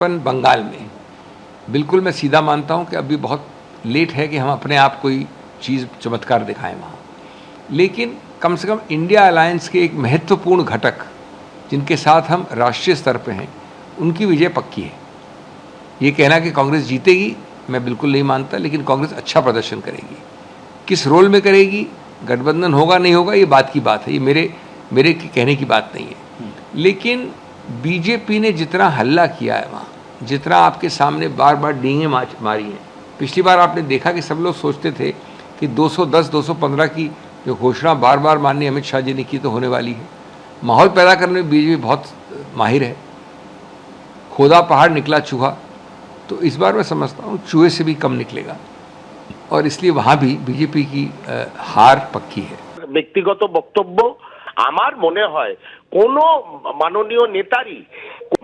बंगाल में बिल्कुल मैं सीधा मानता हूं कि अभी बहुत लेट है कि हम अपने आप कोई चीज़ चमत्कार दिखाएं वहाँ, लेकिन कम से कम इंडिया अलायंस के एक महत्वपूर्ण घटक जिनके साथ हम राष्ट्रीय स्तर पे हैं उनकी विजय पक्की है। ये कहना कि कांग्रेस जीतेगी मैं बिल्कुल नहीं मानता, लेकिन कांग्रेस अच्छा प्रदर्शन करेगी। किस रोल में करेगी, गठबंधन होगा नहीं होगा, ये बात की बात है, ये मेरे कहने की बात नहीं है। लेकिन बीजेपी ने जितना हल्ला किया है वहाँ, जितना आपके सामने बार बार डींगे मारी हैं, पिछली बार आपने देखा कि सब लोग सोचते थे कि 210 215 की जो घोषणा बार बार माननीय अमित शाह जी ने की तो होने वाली है। माहौल पैदा करने में बीजेपी बहुत माहिर है। खोदा पहाड़ निकला चूहा, तो इस बार मैं समझता हूँ चूहे से भी कम निकलेगा, और इसलिए वहाँ भी बीजेपी की हार पक्की है। ব্যক্তিগত বক্তব্য আমার মনে হয় কোনো মাননীয় নেতারই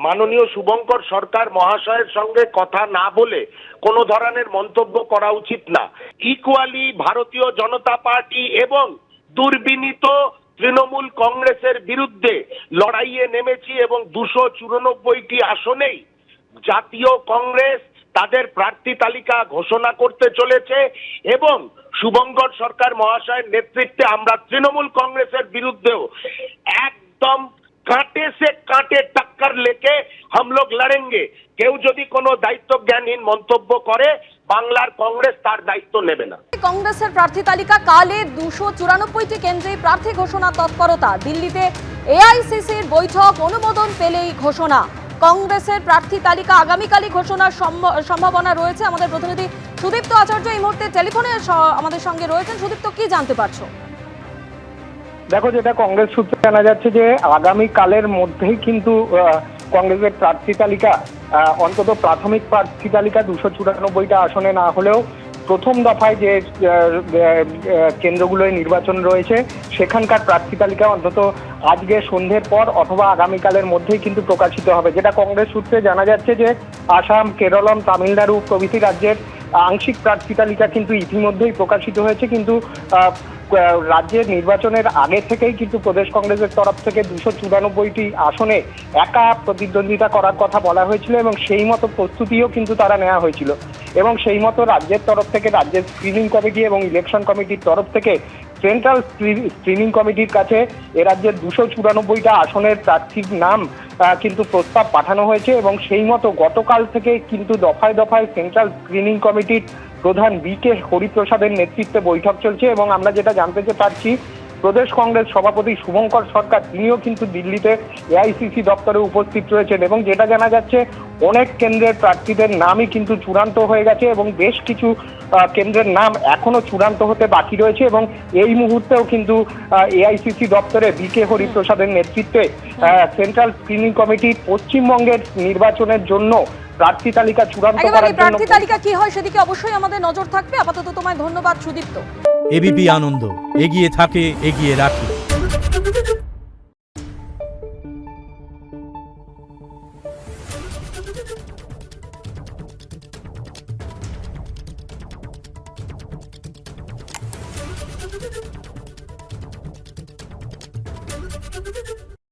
মাননীয় শুভঙ্কর সরকার মহাশয়ের সঙ্গে কথা না বলে কোনো ধরনের মন্তব্য করা উচিত না। ইকুয়ালি ভারতীয় জনতা পার্টি এবং দুর্বিনীত তৃণমূল কংগ্রেসের বিরুদ্ধে লড়াইয়ে নেমেছি এবং 294টি আসনেই জাতীয় কংগ্রেস তাদের প্রার্থী তালিকা ঘোষণা করতে চলেছে এবং শুভঙ্কর সরকার মহাশয়ের নেতৃত্বে আমরা তৃণমূল কংগ্রেসের বিরুদ্ধেও একদম কাঁটে সে কাঁটে টক্কর लेके हम लोग लड़ेंगे। কেউ যদি কোনো দায়িত্ব জ্ঞানহীন মন্তব্য করে বাংলার কংগ্রেস তার দায়িত্ব নেবে না। কংগ্রেসের প্রার্থী তালিকা কালে 294টি কেন্দ্রে প্রার্থী ঘোষণা তৎপরতা। দিল্লিতে এআইসিসির বৈঠক, অনুমোদন পেলেই ঘোষণা। কংগ্রেসের প্রার্থী তালিকা আগামীকালই ঘোষণার সম্ভাবনা রয়েছে। আমাদের প্রতিনিধি সুদীপ্ত আচার্য এই মুহূর্তে টেলিফোনে আমাদের সঙ্গে রয়েছেন। সুদীপ্ত, কি জানতে পারছো? দেখো, যেটা কংগ্রেস সূত্রে জানা যাচ্ছে যে আগামীকালের মধ্যেই কিন্তু কংগ্রেসের প্রার্থী তালিকা, অন্তত প্রাথমিক প্রার্থী তালিকা 294টা আসনে না হলেও প্রথম দফায় যে কেন্দ্রগুলোয় নির্বাচন রয়েছে সেখানকার প্রার্থী তালিকা অন্তত আজকে সন্ধ্যের পর অথবা আগামীকালের মধ্যেই কিন্তু প্রকাশিত হবে। যেটা কংগ্রেস সূত্রে জানা যাচ্ছে যে আসাম, কেরলম, তামিলনাড়ু প্রভৃতি রাজ্যের আংশিক প্রার্থী তালিকা কিন্তু ইতিমধ্যেই প্রকাশিত হয়েছে, কিন্তু রাজ্যের নির্বাচনের আগে থেকেই কিন্তু প্রদেশ কংগ্রেসের তরফ থেকে 294টি আসনে একা প্রতিদ্বন্দ্বিতা করার কথা বলা হয়েছিল এবং সেই মতো প্রস্তুতিও কিন্তু তারা নেওয়া হয়েছিল এবং সেই মতো রাজ্যের তরফ থেকে রাজ্যের স্ক্রিনিং কমিটি এবং ইলেকশন কমিটির তরফ থেকে সেন্ট্রাল স্ক্রিনিং কমিটির কাছে এ রাজ্যের 294টা আসনের প্রার্থীর নাম কিন্তু প্রস্তাব পাঠানো হয়েছে এবং সেই মতো গতকাল থেকে কিন্তু দফায় দফায় সেন্ট্রাল স্ক্রিনিং কমিটির প্রধান বি.কে. হরিপ্রসাদের নেতৃত্বে বৈঠক চলছে এবং আমরা যেটা জানতে পারছি প্রদেশ কংগ্রেস সভাপতি শুভঙ্কর সরকার তিনিও কিন্তু দিল্লিতে এআইসিসি দপ্তরে উপস্থিত রয়েছেন এবং যেটা জানা যাচ্ছে অনেক কেন্দ্রের প্রার্থীদের নামই কিন্তু চূড়ান্ত হয়ে গেছে এবং বেশ কিছু কেন্দ্রের নাম এখনো চূড়ান্ত হতে বাকি রয়েছে এবং এই মুহূর্তেও কিন্তু এআইসিসি দপ্তরে বি.কে. হরিপ্রসাদের নেতৃত্বে সেন্ট্রাল স্ক্রিনিং কমিটি পশ্চিমবঙ্গের নির্বাচনের জন্য প্রার্থী তালিকা চূড়ান্ত করার জন্য প্রার্থী তালিকা কি হয় সেদিকে অবশ্যই আমাদের নজর থাকবে। আপাতত তোমায় ধন্যবাদ সুদীপ্ত। এবিপি আনন্দ, এগিয়ে থাকে, এগিয়ে রাখে।